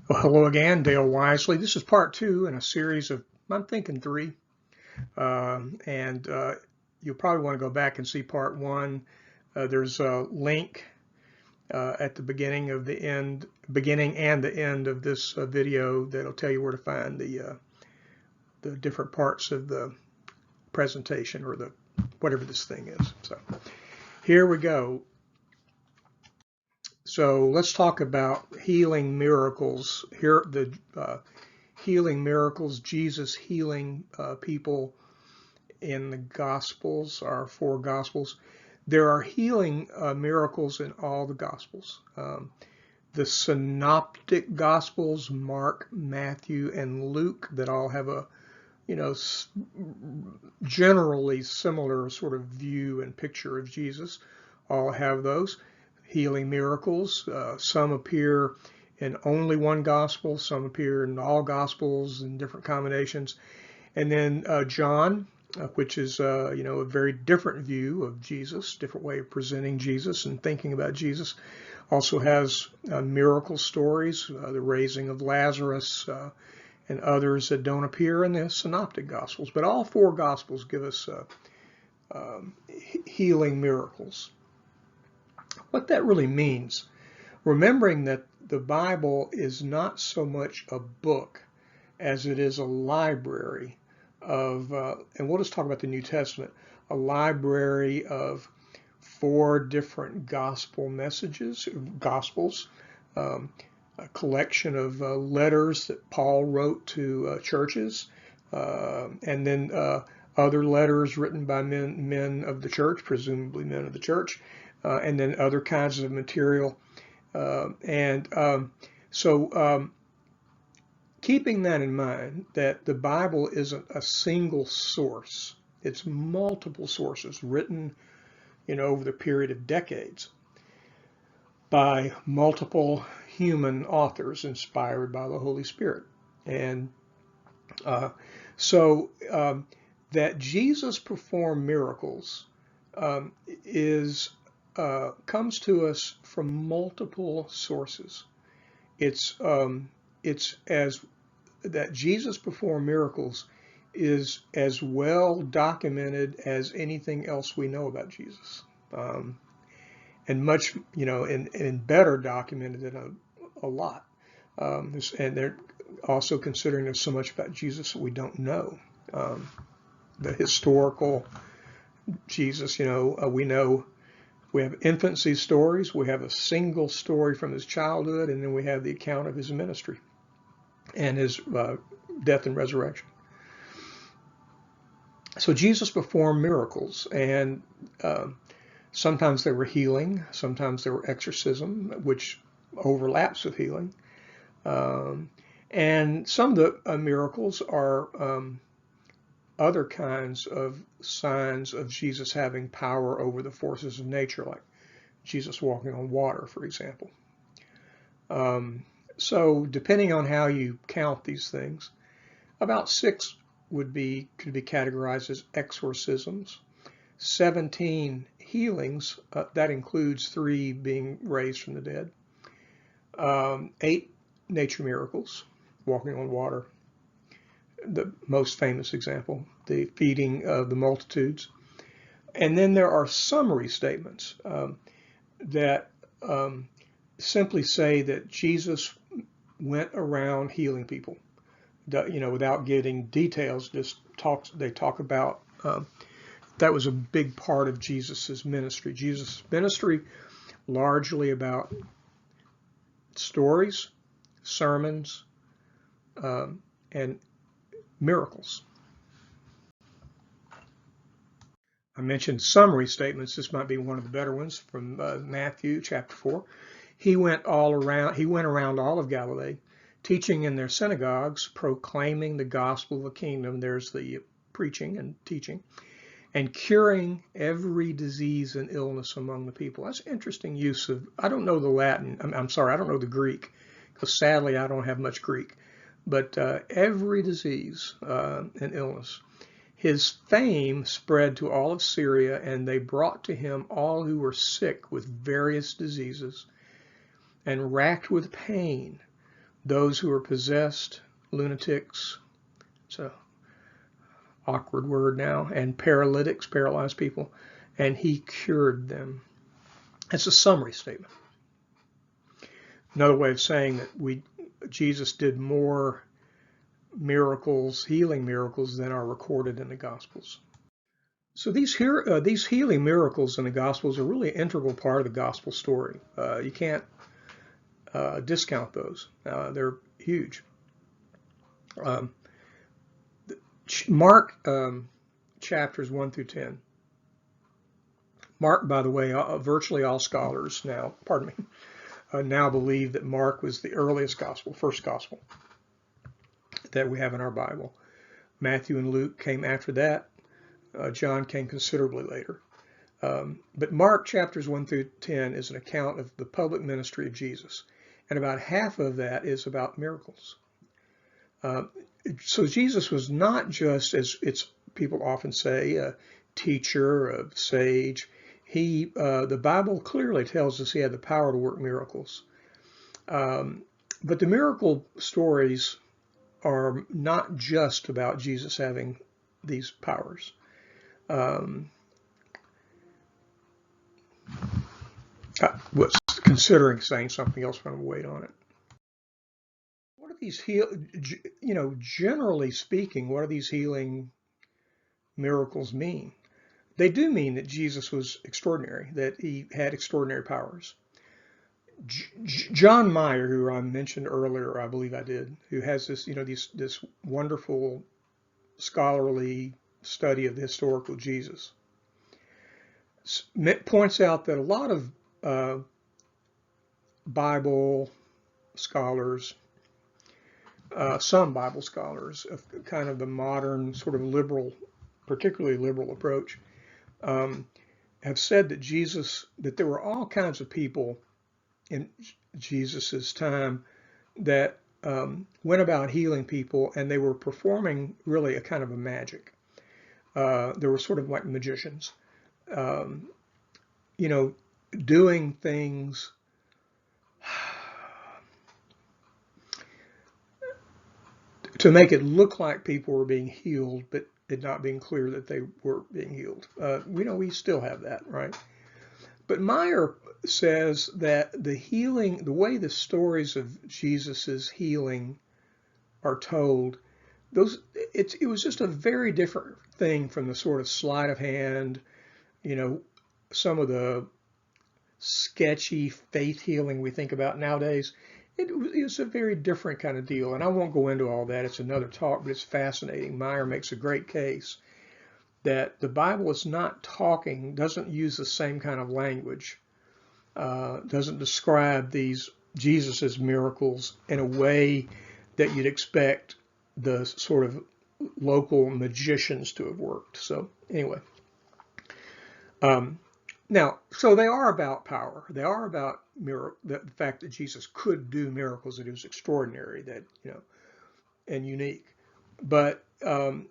Well, hello again, Dale Wisely. This is part 2 in a series of, I'm thinking 3. And you'll probably want to go back and see part 1. There's a link at the beginning and the end of this video that'll tell you where to find the different parts of the presentation, or the whatever this thing is. So here we go. So let's talk about healing miracles. Here, the healing miracles, Jesus healing people in the Gospels, our 4 Gospels. There are healing miracles in all the Gospels. The Synoptic Gospels, Mark, Matthew, and Luke, that all have a, generally similar sort of view and picture of Jesus, all have those healing miracles. Some appear in only one gospel, some appear in all gospels in different combinations. And then John, which is a very different view of Jesus, different way of presenting Jesus and thinking about Jesus, also has miracle stories, the raising of Lazarus, and others that don't appear in the Synoptic Gospels. But all 4 Gospels give us healing miracles. What that really means, remembering that the Bible is not so much a book as it is a library of, and we'll just talk about the New Testament, a library of 4 different gospel messages, Gospels, a collection of letters that Paul wrote to churches, and then other letters written by men of the church, presumably men of the church, and then other kinds of material. So keeping that in mind, that the Bible isn't a single source. It's multiple sources written, over the period of decades by multiple human authors inspired by the Holy Spirit. And so that Jesus performed miracles comes to us from multiple sources. It's as that Jesus performed miracles is as well documented as anything else we know about Jesus, and much, and better documented than a lot. And they're also considering there's so much about Jesus that we don't know. The historical Jesus, we know. We have infancy stories, we have a single story from his childhood, and then we have the account of his ministry and his death and resurrection. So Jesus performed miracles, and sometimes they were healing, sometimes they were exorcism, which overlaps with healing. And some of the miracles are other kinds of signs of Jesus having power over the forces of nature, like Jesus walking on water, for example. So depending on how you count these things, about 6 could be categorized as exorcisms, 17 healings, that includes 3 being raised from the dead, 8 nature miracles, walking on water, the most famous example, the feeding of the multitudes. And then there are summary statements that simply say that Jesus went around healing people, without getting details. They talk about that was a big part of Jesus's ministry. Jesus' ministry largely about stories, sermons, and miracles. I mentioned summary statements. This might be one of the better ones from Matthew chapter 4. He went around all of Galilee, teaching in their synagogues, proclaiming the gospel of the kingdom. There's the preaching and teaching, and curing every disease and illness among the people. That's interesting use of, I don't know the Latin, I'm sorry, I don't know the Greek, because sadly I don't have much Greek, but every disease and illness. His fame spread to all of Syria, and they brought to him all who were sick with various diseases and racked with pain, those who are possessed, lunatics, it's a awkward word now, and paralytics, paralyzed people, and he cured them. That's a summary statement. Another way of saying that Jesus did more miracles, healing miracles, than are recorded in the Gospels. So these healing miracles in the Gospels are really an integral part of the Gospel story. You can't discount those. They're huge. Mark chapters 1 through 10. Mark, by the way, virtually all scholars now, now believe that Mark was the earliest gospel, first gospel that we have in our Bible. Matthew and Luke came after that. John came considerably later. But Mark chapters 1 through 10 is an account of the public ministry of Jesus. And about half of that is about miracles. So Jesus was not just, as people often say, a teacher, a sage. The Bible clearly tells us he had the power to work miracles. But the miracle stories are not just about Jesus having these powers. I was considering saying something else, but I'm going to wait on it. What are these generally speaking, what do these healing miracles mean? They do mean that Jesus was extraordinary, that he had extraordinary powers. John Meyer, who I mentioned earlier, I believe I did, who has this, this wonderful scholarly study of the historical Jesus, points out that a lot of Bible scholars, some Bible scholars of kind of the modern sort of liberal, particularly liberal approach, have said that there were all kinds of people in Jesus's time that went about healing people, and they were performing really a kind of a magic. They were sort of like magicians, doing things to make it look like people were being healed, but it not being clear that they were being healed. We still have that, right? But Meyer says that the way the stories of Jesus's healing are told, it was just a very different thing from the sort of sleight of hand, some of the sketchy faith healing we think about nowadays. It's a very different kind of deal, and I won't go into all that. It's another talk, but it's fascinating. Meyer makes a great case that the Bible doesn't use the same kind of language, doesn't describe these Jesus's miracles in a way that you'd expect the sort of local magicians to have worked. So anyway, now, so they are about power. They are about the fact that Jesus could do miracles, that it was extraordinary, that, and unique. But the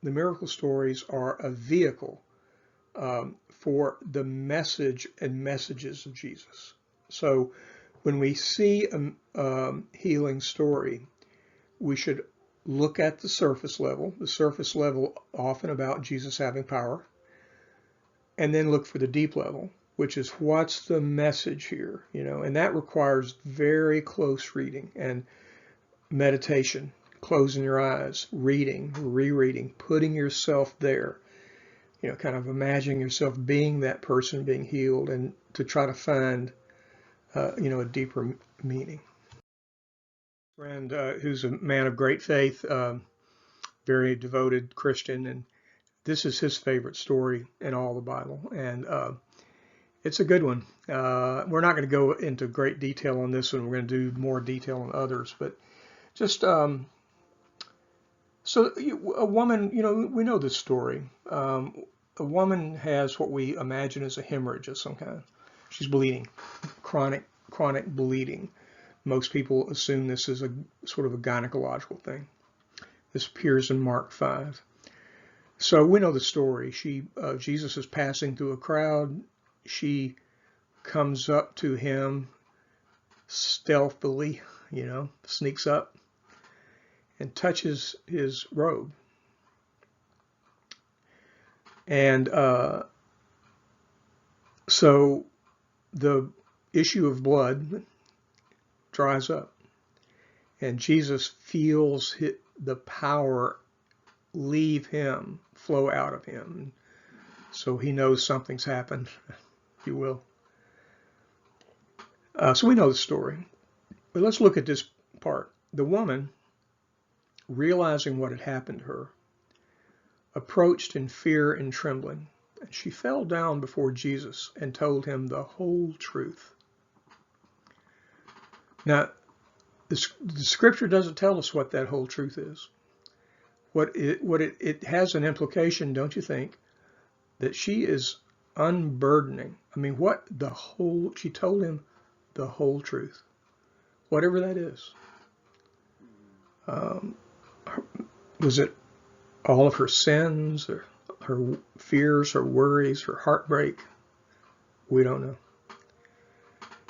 miracle stories are a vehicle for the message and messages of Jesus. So when we see a healing story, we should look at the surface level often about Jesus having power, and then look for the deep level, which is what's the message here, and that requires very close reading and meditation, closing your eyes, reading, rereading, putting yourself there, kind of imagining yourself being that person being healed, and to try to find, a deeper meaning. Friend who's a man of great faith, very devoted Christian, and this is his favorite story in all the Bible, and it's a good one. We're not going to go into great detail on this one. We're going to do more detail on others, but just so a woman, we know this story. A woman has what we imagine as a hemorrhage of some kind. She's bleeding, chronic bleeding. Most people assume this is a sort of a gynecological thing. This appears in Mark 5. So we know the story. Jesus is passing through a crowd. She comes up to him stealthily, sneaks up and touches his robe. And so the issue of blood dries up. And Jesus feels the power leave him, flow out of him. So he knows something's happened, if you will. So we know the story. But let's look at this part. The woman, realizing what had happened to her, approached in fear and trembling. And she fell down before Jesus and told him the whole truth. Now, the scripture doesn't tell us what that whole truth is. It has an implication, don't you think, that she is unburdening. I mean, she told him the whole truth, whatever that is. Was it all of her sins, or her fears, her worries, her heartbreak? We don't know.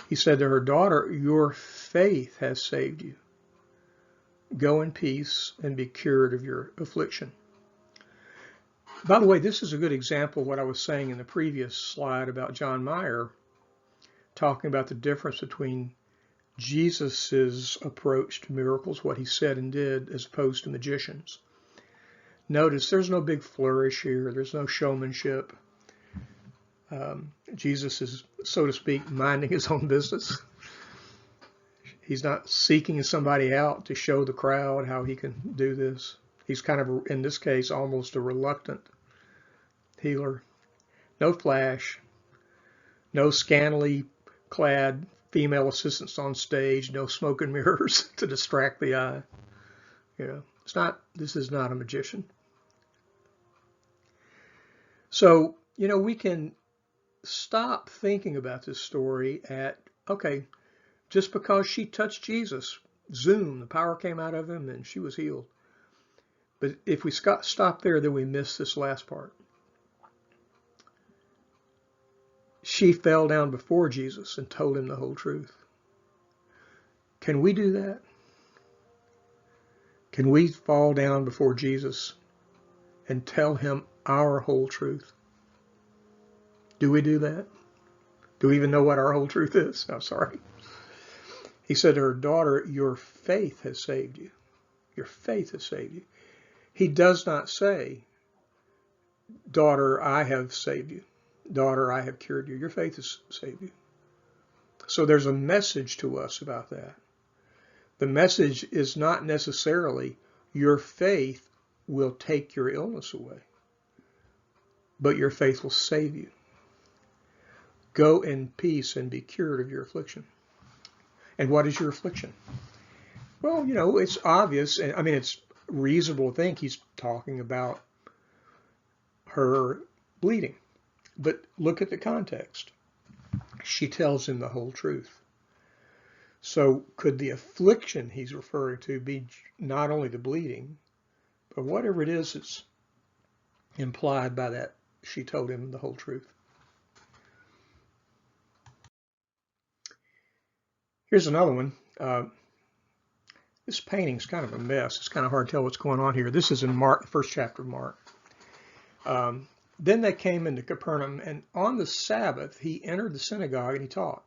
He said to her, daughter, your faith has saved you. Go in peace and be cured of your affliction. By the way, this is a good example of what I was saying in the previous slide about John Meyer, talking about the difference between Jesus's approach to miracles, what he said and did, as opposed to magicians. Notice there's no big flourish here. There's no showmanship. Jesus is, so to speak, minding his own business. He's not seeking somebody out to show the crowd how he can do this. He's kind of, in this case, almost a reluctant healer. No flash, no scantily clad female assistants on stage, no smoke and mirrors to distract the eye. This is not a magician. So, we can stop thinking about this story at, okay, just because she touched Jesus, zoom, the power came out of him and she was healed. But if we stop there, then we miss this last part. She fell down before Jesus and told him the whole truth. Can we do that? Can we fall down before Jesus and tell him our whole truth? Do we do that? Do we even know what our whole truth is? I'm sorry. He said to her, daughter, your faith has saved you. Your faith has saved you. He does not say, daughter, I have saved you. Daughter, I have cured you. Your faith has saved you. So there's a message to us about that. The message is not necessarily your faith will take your illness away, but your faith will save you. Go in peace and be cured of your affliction. And what is your affliction? Well, it's obvious. And I mean, it's reasonable to think he's talking about her bleeding. But look at the context. She tells him the whole truth. So could the affliction he's referring to be not only the bleeding, but whatever it is that's implied by that, she told him the whole truth. Here's another one. This painting's kind of a mess. It's kind of hard to tell what's going on here. This is in Mark, the first chapter of Mark. Then they came into Capernaum, and on the Sabbath he entered the synagogue and he taught.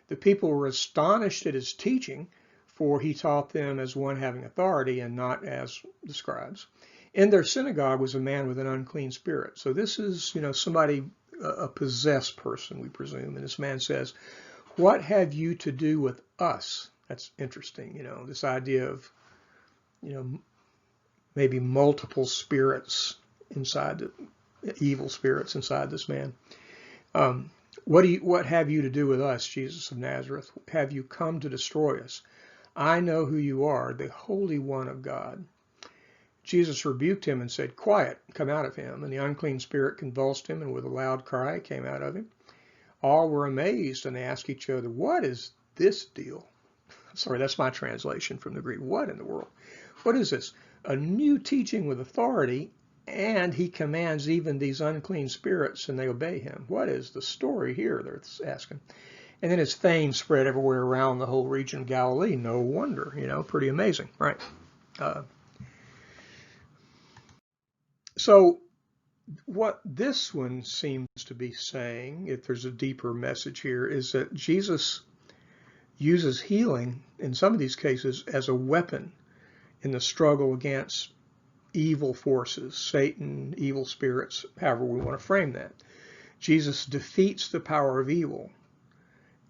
The people were astonished at his teaching, for he taught them as one having authority and not as the scribes. In their synagogue was a man with an unclean spirit. So this is, somebody, a possessed person, we presume. And this man says, what have you to do with us? That's interesting, this idea of, maybe multiple spirits inside, evil spirits inside this man. What have you to do with us, Jesus of Nazareth? Have you come to destroy us? I know who you are, the Holy One of God. Jesus rebuked him and said, quiet, come out of him. And the unclean spirit convulsed him, and with a loud cry came out of him. All were amazed, and they asked each other, what is this deal? Sorry, that's my translation from the Greek. What in the world? What is this? A new teaching with authority, and he commands even these unclean spirits, and they obey him. What is the story here? They're asking. And then his fame spread everywhere around the whole region of Galilee. No wonder, pretty amazing, right? Uh, so what this one seems to be saying, if there's a deeper message here, is that Jesus uses healing in some of these cases as a weapon in the struggle against evil forces, Satan, evil spirits, however we want to frame that. Jesus defeats the power of evil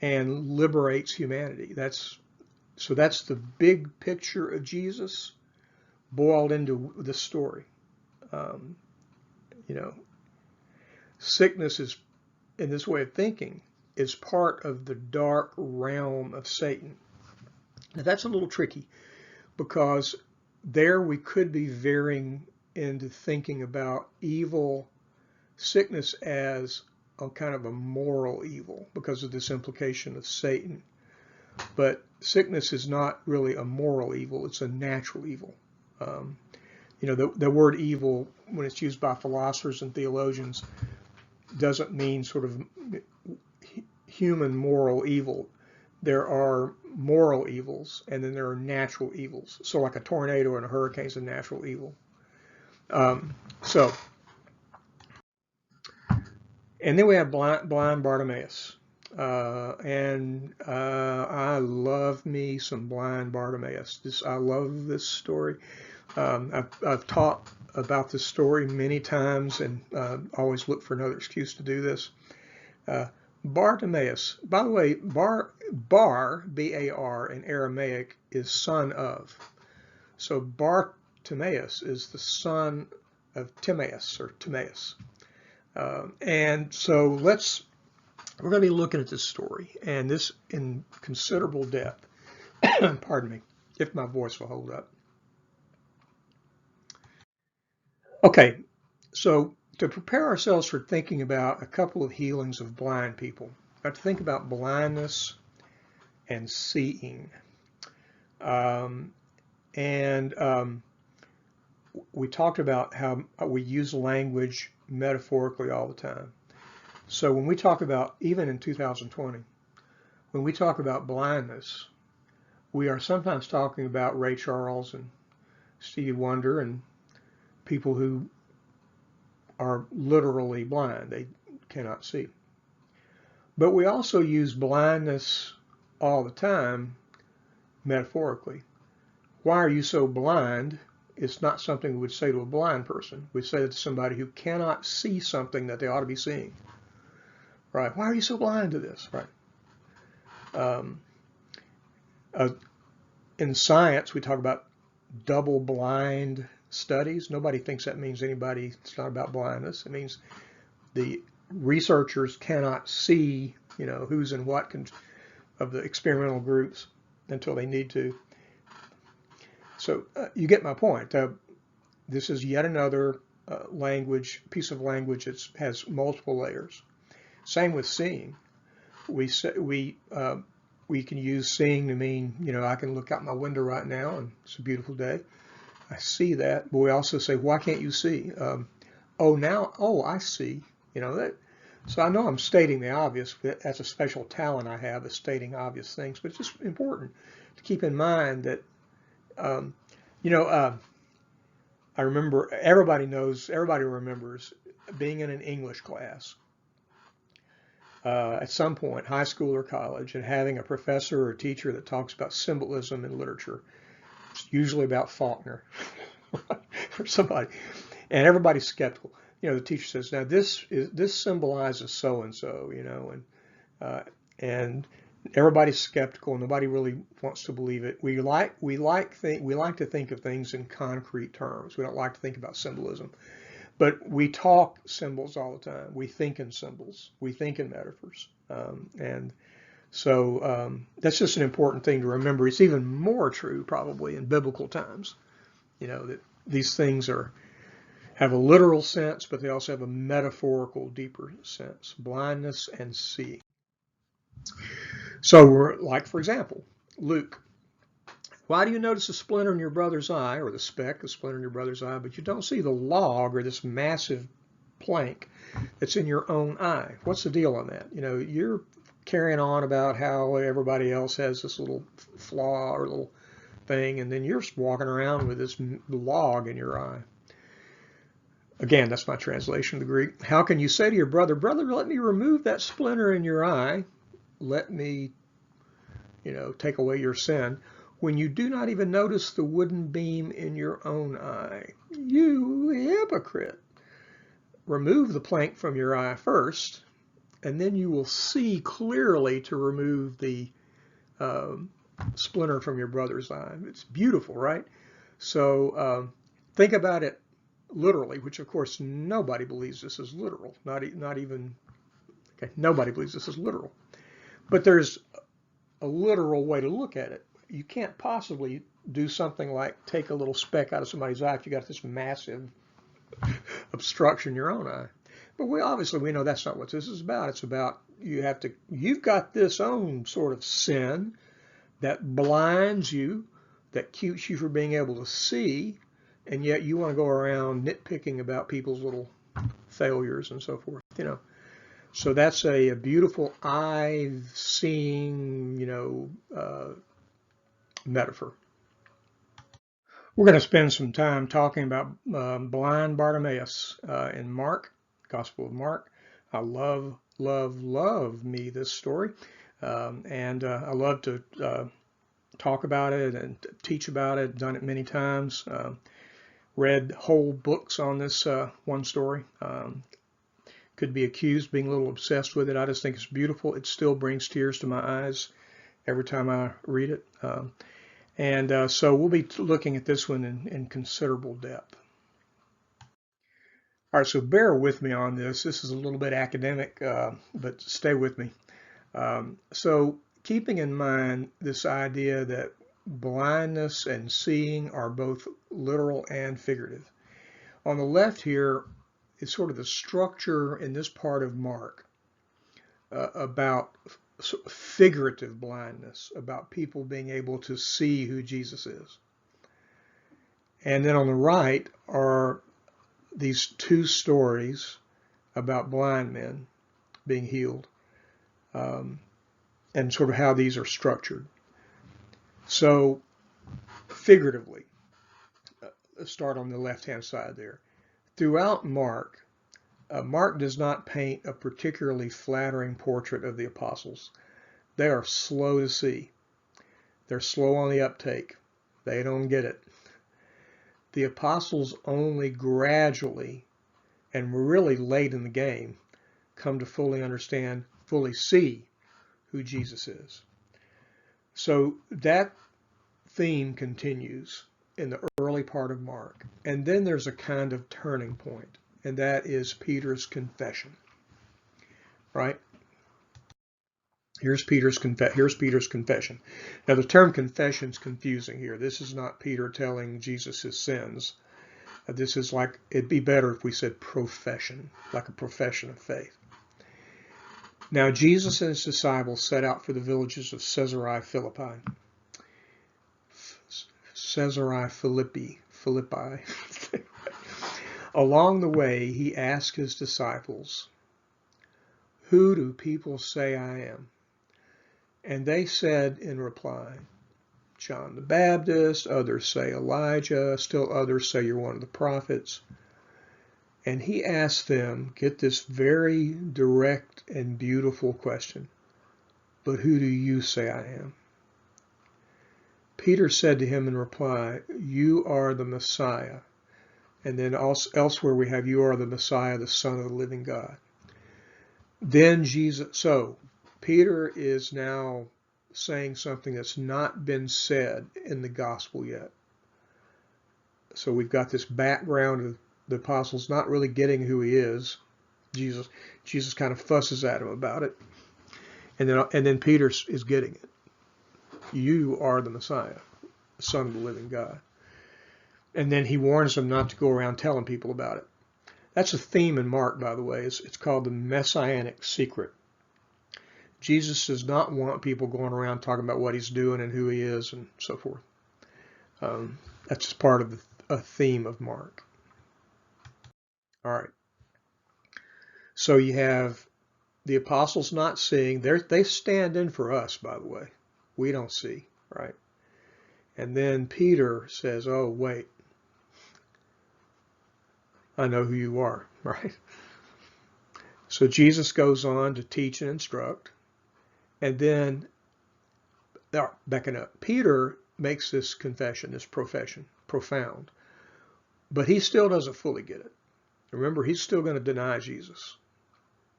and liberates humanity. That's the big picture of Jesus boiled into the story. Sickness is, in this way of thinking, is part of the dark realm of Satan. Now that's a little tricky because there we could be veering into thinking about evil, sickness as a kind of a moral evil because of this implication of Satan. But sickness is not really a moral evil, it's a natural evil. The word evil, when it's used by philosophers and theologians, doesn't mean sort of human moral evil. There are moral evils, and then there are natural evils. So like a tornado and a hurricane is a natural evil. And then we have blind Bartimaeus. I love me some blind Bartimaeus. I love this story. I've taught about this story many times and always look for another excuse to do this. Bartimaeus, by the way, Bar, B-A-R in Aramaic is son of. So Bartimaeus is the son of Timaeus or Timaeus. And so we're going to be looking at this story and this in considerable depth. Pardon me, if my voice will hold up. Okay, so to prepare ourselves for thinking about a couple of healings of blind people, we have to think about blindness and seeing. We talked about how we use language metaphorically all the time. So when we talk about, even in 2020, when we talk about blindness, we are sometimes talking about Ray Charles and Stevie Wonder and people who are literally blind. They cannot see. But we also use blindness all the time metaphorically. Why are you so blind? It's not something we would say to a blind person. We say it to somebody who cannot see something that they ought to be seeing. Right? Why are you so blind to this? Right? In science, we talk about double-blind studies. Nobody thinks that means anybody. It's not about blindness. It means the researchers cannot see, who's in what of the experimental groups until they need to. So you get my point. This is yet another piece of language that has multiple layers. Same with seeing. We can use seeing to mean, I can look out my window right now and it's a beautiful day. I see that. But we also say, why can't you see? I see. That. So I know I'm stating the obvious, but that's a special talent I have, is stating obvious things. But it's just important to keep in mind that, I remember, everybody remembers being in an English class at some point, high school or college, and having a professor or a teacher that talks about symbolism in literature. It's usually about Faulkner or somebody, and everybody's skeptical. The teacher says, "Now this symbolizes so and so," and everybody's skeptical. Nobody really wants to believe it. We like to think of things in concrete terms. We don't like to think about symbolism. But we talk symbols all the time. We think in symbols. We think in metaphors. So that's just an important thing to remember. It's even more true probably in biblical times, that these things have a literal sense, but they also have a metaphorical, deeper sense. Blindness and seeing. So for example, Luke. Why do you notice a splinter in your brother's eye, or the speck, a splinter in your brother's eye, but you don't see the log or this massive plank that's in your own eye? What's the deal on that? You're carrying on about how everybody else has this little flaw or little thing, and then you're just walking around with this log in your eye. Again, that's my translation of the Greek. How can you say to your brother, brother, let me remove that splinter in your eye, let me, take away your sin, when you do not even notice the wooden beam in your own eye? You hypocrite! Remove the plank from your eye first, and then you will see clearly to remove the splinter from your brother's eye. It's beautiful, right? So think about it literally, which of course nobody believes this is literal. Not even, okay, nobody believes this is literal. But there's a literal way to look at it. You can't possibly do something like take a little speck out of somebody's eye if you got this massive obstruction in your own eye. But we know that's not what this is about. It's about you've got this own sort of sin that blinds you, that keeps you from being able to see, and yet you want to go around nitpicking about people's little failures and so forth, So that's a beautiful eye-seeing, metaphor. We're going to spend some time talking about blind Bartimaeus in Mark, Gospel of Mark. I love me this story, and I love to talk about it and teach about it. Done it many times. Read whole books on this one story. Could be accused of being a little obsessed with it. I just think it's beautiful. It still brings tears to my eyes every time I read it. So we'll be looking at this one in considerable depth. All right, so bear with me on this. This is a little bit academic, but stay with me. So keeping in mind this idea that blindness and seeing are both literal and figurative. On the left here is sort of the structure in this part of Mark about figurative blindness, about people being able to see who Jesus is. And then on the right are these two stories about blind men being healed, and sort of how these are structured. So figuratively, let's start on the left-hand side there. Throughout Mark, Mark does not paint a particularly flattering portrait of the apostles. They are slow to see. They're slow on the uptake. They don't get it. The apostles only gradually and really late in the game come to fully understand, fully see who Jesus is. So that theme continues in the early part of Mark. And then there's a kind of turning point, and that is Peter's confession. Right? Here's Peter's confession. Now the term confession is confusing here. This is not Peter telling Jesus his sins. This is like, it'd be better if we said profession, like a profession of faith. Now Jesus and his disciples set out for the villages of Caesarea Philippi. Along the way, he asked his disciples, "Who do people say I am?" And they said in reply, "John the Baptist, others say Elijah, still others say you're one of the prophets." And he asked them, get this very direct and beautiful question, "But who do you say I am?" Peter said to him in reply, "You are the Messiah." And then elsewhere we have, "You are the Messiah, the Son of the living God." Then Jesus, so Peter is now saying something that's not been said in the gospel yet. So we've got this background of the apostles not really getting who he is. Jesus kind of fusses at him about it. And then Peter is getting it. You are the Messiah, the Son of the living God. And then he warns them not to go around telling people about it. That's a theme in Mark, by the way. It's called the Messianic secret. Jesus does not want people going around talking about what he's doing and who he is and so forth. That's just part of a theme of Mark. All right. So you have The apostles not seeing, they stand in for us, by the way. We don't see, right? And then Peter says, oh, wait, I know who you are, right? So Jesus goes on to teach and instruct. And then, backing up, Peter makes this confession, this profession, profound. But he still doesn't fully get it. Remember, he's still going to deny Jesus.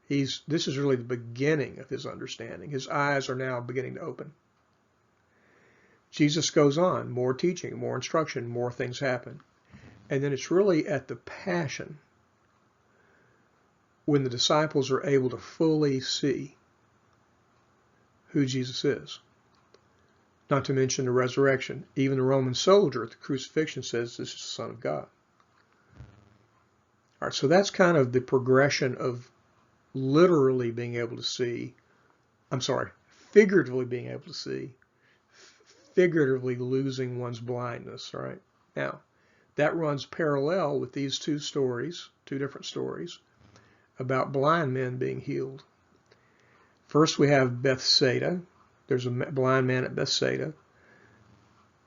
This is really the beginning of his understanding. His eyes are now beginning to open. Jesus goes on, more teaching, more instruction, more things happen. And then it's really at the Passion when the disciples are able to fully see who Jesus is. Not to mention the resurrection. Even the Roman soldier at the crucifixion says this is the Son of God. All right, so that's kind of the progression of literally being able to see, figuratively being able to see, figuratively losing one's blindness, right? Now, that runs parallel with these two different stories, about blind men being healed. First, we have Bethsaida. There's a blind man at Bethsaida.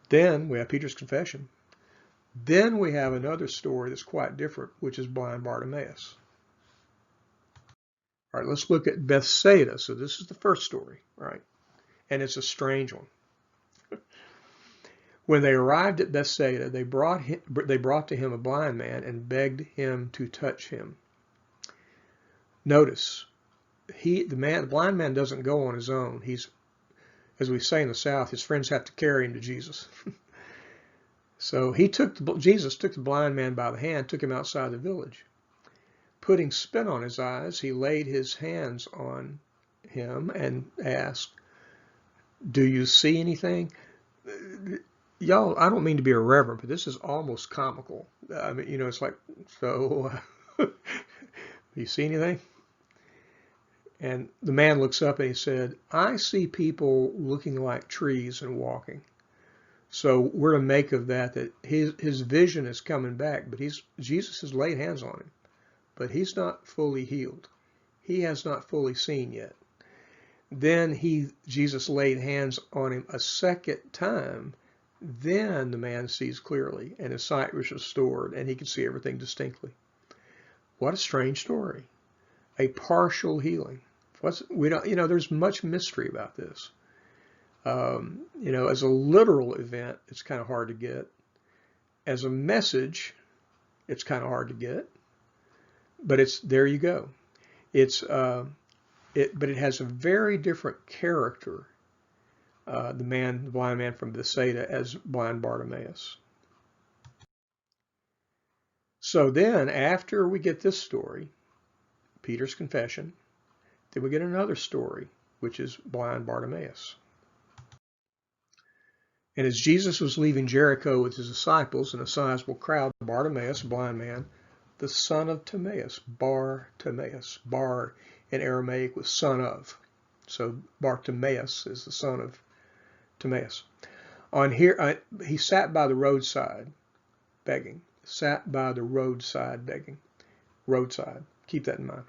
Then we have Peter's confession. Then we have another story that's quite different, which is blind Bartimaeus. All right, let's look at Bethsaida. So this is the first story, right? And it's a strange one. When they arrived at Bethsaida, they brought to him a blind man and begged him to touch him. Notice, the blind man doesn't go on his own. He's, as we say in the South, his friends have to carry him to Jesus. So Jesus took the blind man by the hand, took him outside the village. Putting spit on his eyes, he laid his hands on him and asked, "Do you see anything?" Y'all, I don't mean to be irreverent, but this is almost comical. I mean, it's like, so, do you see anything? And the man looks up and he said, "I see people looking like trees and walking." So we're to make of that his vision is coming back, but Jesus has laid hands on him, but he's not fully healed. He has not fully seen yet. Then Jesus laid hands on him a second time. Then the man sees clearly, and his sight was restored, and he can see everything distinctly. What a strange story. A partial healing. There's much mystery about this. As a literal event, it's kind of hard to get. As a message, it's kind of hard to get. But there you go. But it has a very different character. The blind man from Bethsaida as blind Bartimaeus. So then, after we get this story, Peter's confession, then we get another story, which is blind Bartimaeus. And as Jesus was leaving Jericho with his disciples and a sizable crowd, Bartimaeus, a blind man, the son of Timaeus, Bartimaeus, Bar in Aramaic was son of. So Bartimaeus is the son of Timaeus. He sat by the roadside begging. Sat by the roadside begging. Roadside. Keep that in mind.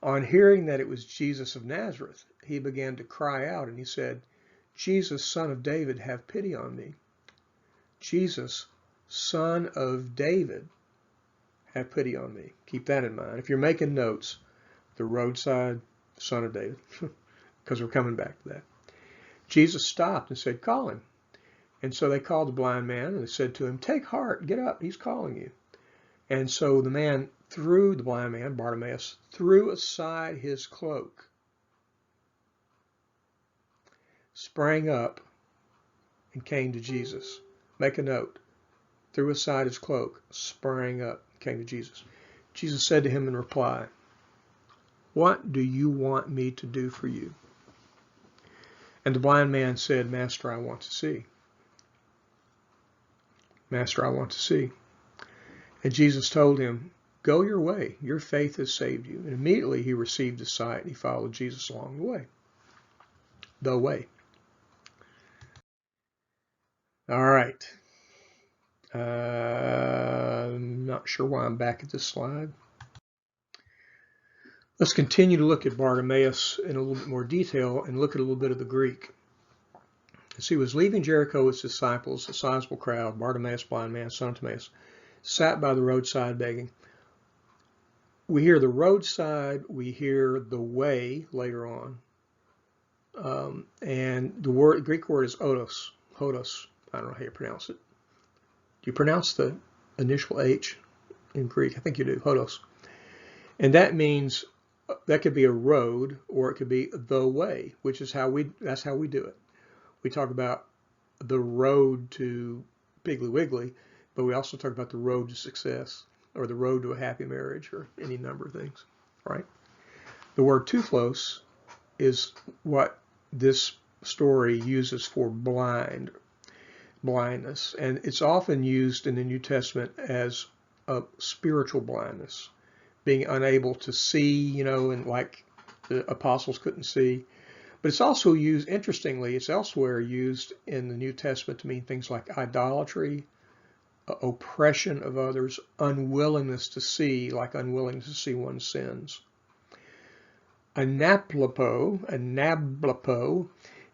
On hearing that it was Jesus of Nazareth, he began to cry out and he said, "Jesus, son of David, have pity on me." Jesus, son of David, have pity on me. Keep that in mind. If you're making notes, the roadside, son of David, because we're coming back to that. Jesus stopped and said, "Call him." And so they called the blind man and they said to him, "Take heart, get up, he's calling you." And so the blind man, Bartimaeus, threw aside his cloak, sprang up, and came to Jesus. Make a note. Threw aside his cloak, sprang up, came to Jesus. Jesus said to him in reply, "What do you want me to do for you?" And the blind man said, "Master, I want to see." "Master, I want to see." And Jesus told him, "Go your way. Your faith has saved you." And immediately he received his sight and he followed Jesus along the way. The way. All right. I'm not sure why I'm back at this slide. Let's continue to look at Bartimaeus in a little bit more detail and look at a little bit of the Greek. As he was leaving Jericho with his disciples, a sizable crowd, Bartimaeus, blind man, son of Timaeus, sat by the roadside begging. We hear the roadside, we hear the way later on. And the Greek word is odos. Hodos. I don't know how you pronounce it. Do you pronounce the initial H in Greek? I think you do. Hodos. And that means that could be a road or it could be the way, which is that's how we do it. We talk about the road to Piggly Wiggly, but we also talk about the road to success or the road to a happy marriage or any number of things, right? The word tuplos is what this story uses for blindness, and it's often used in the New Testament as a spiritual blindness, being unable to see, and like the apostles couldn't see. But it's also used, interestingly, it's elsewhere used in the New Testament to mean things like idolatry, oppression of others, unwillingness to see, like unwillingness to see one's sins. Anablepo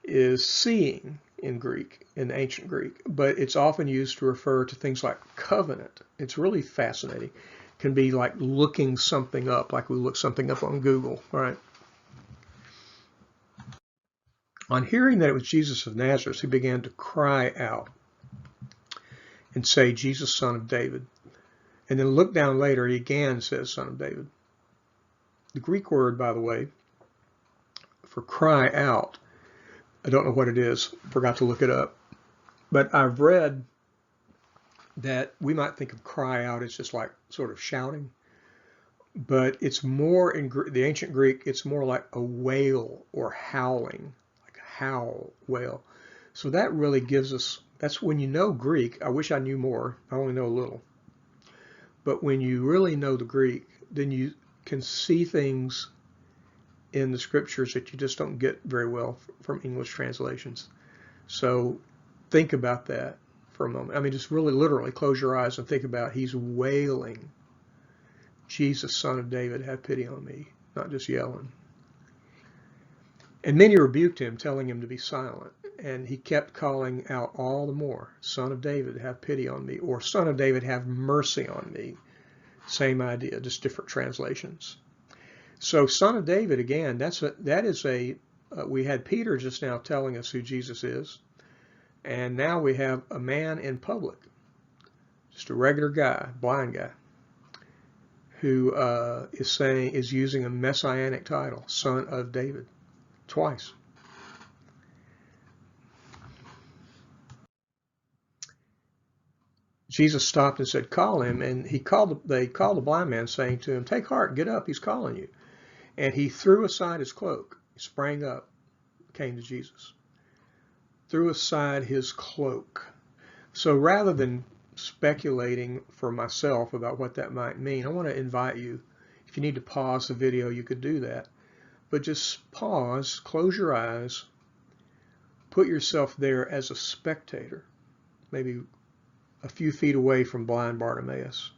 is seeing in Greek, in ancient Greek, but it's often used to refer to things like covenant. It's really fascinating. It can be like looking something up, like we look something up on Google, right? On hearing that it was Jesus of Nazareth, he began to cry out and say, Jesus, son of David. And then look down later, he again says, son of David. The Greek word, by the way, for cry out, I don't know what it is, forgot to look it up. But I've read that we might think of cry out as just like sort of shouting. But it's more in the ancient Greek, it's more like a wail or howling. Howl, wail. So that really gives us, that's when you know Greek. I wish I knew more. I only know a little. But when you really know the Greek, then you can see things in the scriptures that you just don't get very well from English translations. So think about that for a moment. I mean, just really literally close your eyes and think about he's wailing, Jesus, son of David, have pity on me, not just yelling. And many rebuked him, telling him to be silent. And he kept calling out all the more, Son of David, have pity on me, or Son of David, have mercy on me. Same idea, just different translations. So Son of David, again, we had Peter just now telling us who Jesus is. And now we have a man in public, just a regular guy, blind guy, who is using a messianic title, Son of David. Twice. Jesus stopped and said, call him. And they called the blind man, saying to him, take heart, get up, he's calling you. And he threw aside his cloak, he sprang up, came to Jesus. Threw aside his cloak. So rather than speculating for myself about what that might mean, I want to invite you, if you need to pause the video, you could do that. But just pause, close your eyes, put yourself there as a spectator, maybe a few feet away from blind Bartimaeus.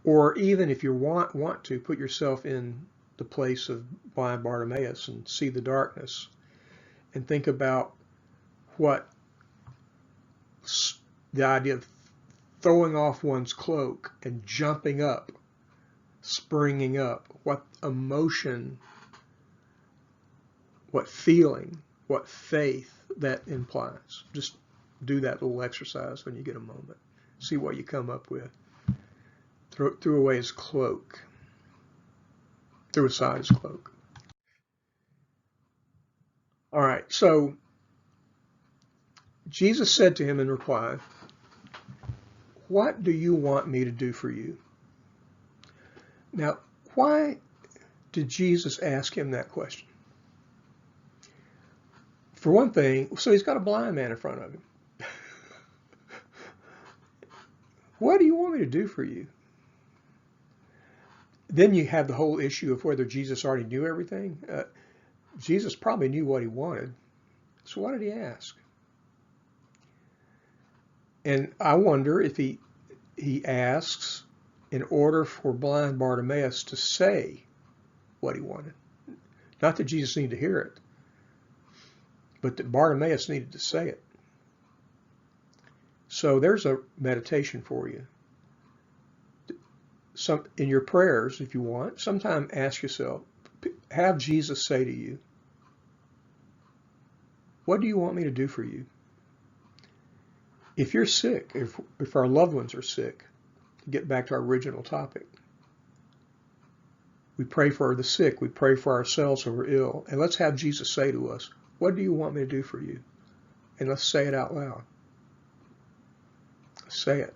Or even if you want to, put yourself in the place of blind Bartimaeus and see the darkness and think about what the idea of throwing off one's cloak and jumping up, springing up, what emotion, what feeling, what faith that implies. Just do that little exercise when you get a moment. See what you come up with. Threw away his cloak. Threw aside his cloak. All right, so Jesus said to him in reply, what do you want me to do for you? Now, why did Jesus ask him that question? For one thing, so he's got a blind man in front of him. What do you want me to do for you? Then you have the whole issue of whether Jesus already knew everything. Jesus probably knew what he wanted. So why did he ask? And I wonder if he asks in order for blind Bartimaeus to say what he wanted. Not that Jesus needed to hear it, but that Bartimaeus needed to say it. So there's a meditation for you. In your prayers, if you want, sometime ask yourself, have Jesus say to you, what do you want me to do for you? If you're sick, if our loved ones are sick, to get back to our original topic, we pray for the sick, we pray for ourselves who are ill, and let's have Jesus say to us, what do you want me to do for you? And let's say it out loud. Say it.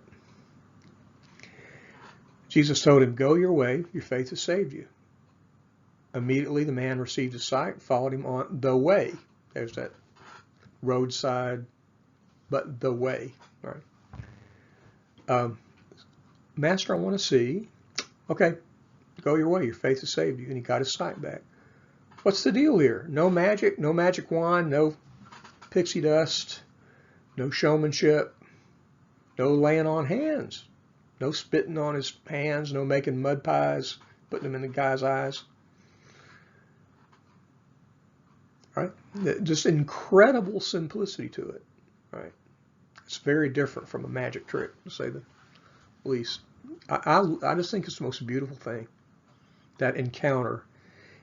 Jesus told him, go your way, your faith has saved you. Immediately the man received his sight, followed him on the way. There's that roadside, but the way. All right. Master, I want to see. Okay, go your way, your faith has saved you. And he got his sight back. What's the deal here? No magic wand, no pixie dust, no showmanship, no laying on hands. No spitting on his hands, no making mud pies, putting them in the guy's eyes. Right? Just incredible simplicity to it. Right? It's very different from a magic trick, to say the least. I just think it's the most beautiful thing. That encounter.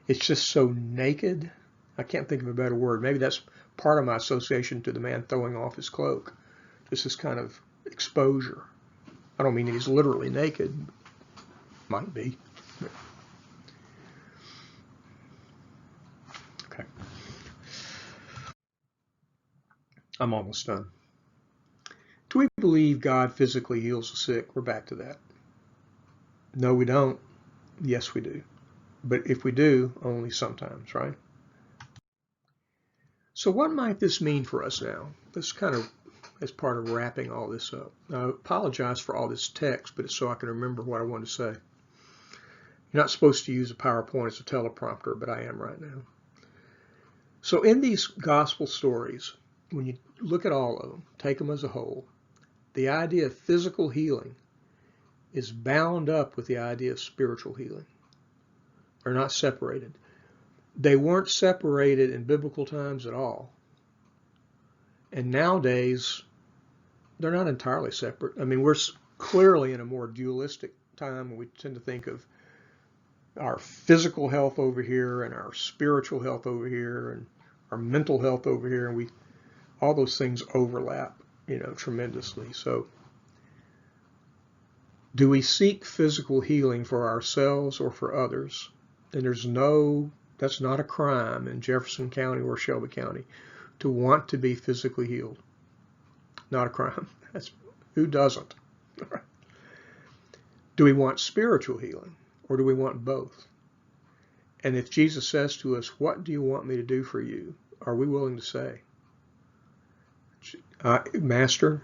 It's just so naked. I can't think of a better word. Maybe that's part of my association to the man throwing off his cloak. Just this kind of exposure. I don't mean that he's literally naked. Might be. Okay. I'm almost done. Do we believe God physically heals the sick? We're back to that. No, we don't. Yes, we do. But if we do, only sometimes, right? So what might this mean for us now? This kind of as part of wrapping all this up. Now, I apologize for all this text, but it's so I can remember what I want to say. You're not supposed to use a PowerPoint as a teleprompter, but I am right now. So in these gospel stories, when you look at all of them, take them as a whole, the idea of physical healing is bound up with the idea of spiritual healing. They're not separated. They weren't separated in biblical times at all. And nowadays, they're not entirely separate. I mean, we're clearly in a more dualistic time when we tend to think of our physical health over here and our spiritual health over here and our mental health over here, and all those things overlap, tremendously. So, do we seek physical healing for ourselves or for others? And that's not a crime in Jefferson County or Shelby County to want to be physically healed. Not a crime. Who doesn't? Do we want spiritual healing or do we want both? And if Jesus says to us, what do you want me to do for you? Are we willing to say, Master,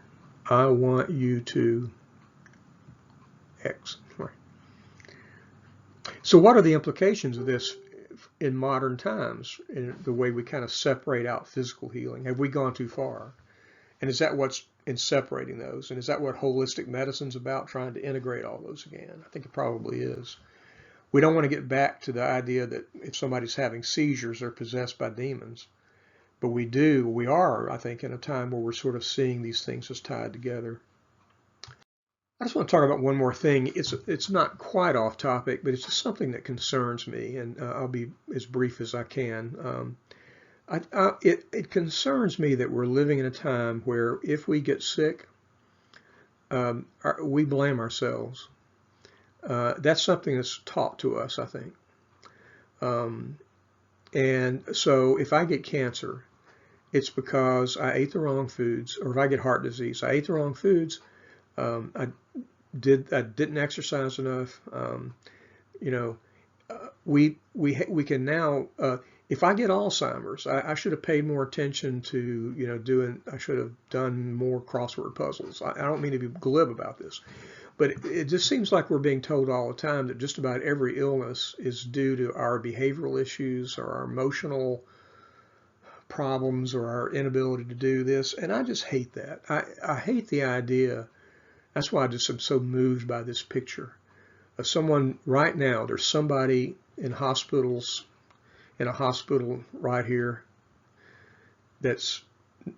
I want you to X. Right. So what are the implications of this in modern times, in the way we kind of separate out physical healing? Have we gone too far? And is that what's in separating those? And is that what holistic medicine's about, trying to integrate all those again? I think it probably is. We don't want to get back to the idea that if somebody's having seizures, they're possessed by demons. But we are, I think, in a time where we're sort of seeing these things as tied together. I just want to talk about one more thing. It's not quite off topic, but it's just something that concerns me, and I'll be as brief as I can. It concerns me that we're living in a time where if we get sick, we blame ourselves. That's something that's taught to us, I think. And so if I get cancer, it's because I ate the wrong foods, or if I get heart disease, I ate the wrong foods. I didn't exercise enough. We can now. If I get Alzheimer's, I should have paid more attention to I should have done more crossword puzzles. I don't mean to be glib about this, but it just seems like we're being told all the time that just about every illness is due to our behavioral issues or our emotional problems or our inability to do this, and I just hate that. I hate the idea. That's why I just am so moved by this picture of someone right now. There's somebody in hospitals, in a hospital right here that's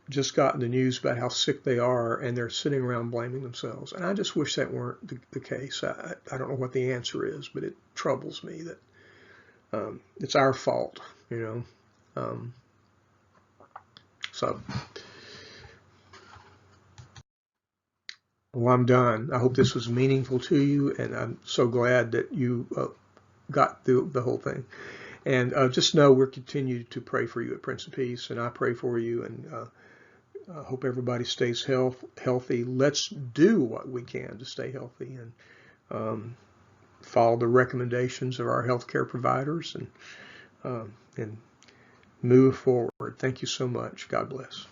just gotten the news about how sick they are, and they're sitting around blaming themselves. And I just wish that weren't the case. I don't know what the answer is, but it troubles me that it's our fault, you know. So, well, I'm done. I hope this was meaningful to you, and I'm so glad that you got through the whole thing. And just know we're continuing to pray for you at Prince of Peace, and I pray for you, and I hope everybody stays healthy. Let's do what we can to stay healthy, and follow the recommendations of our healthcare providers, and move forward. Thank you so much. God bless.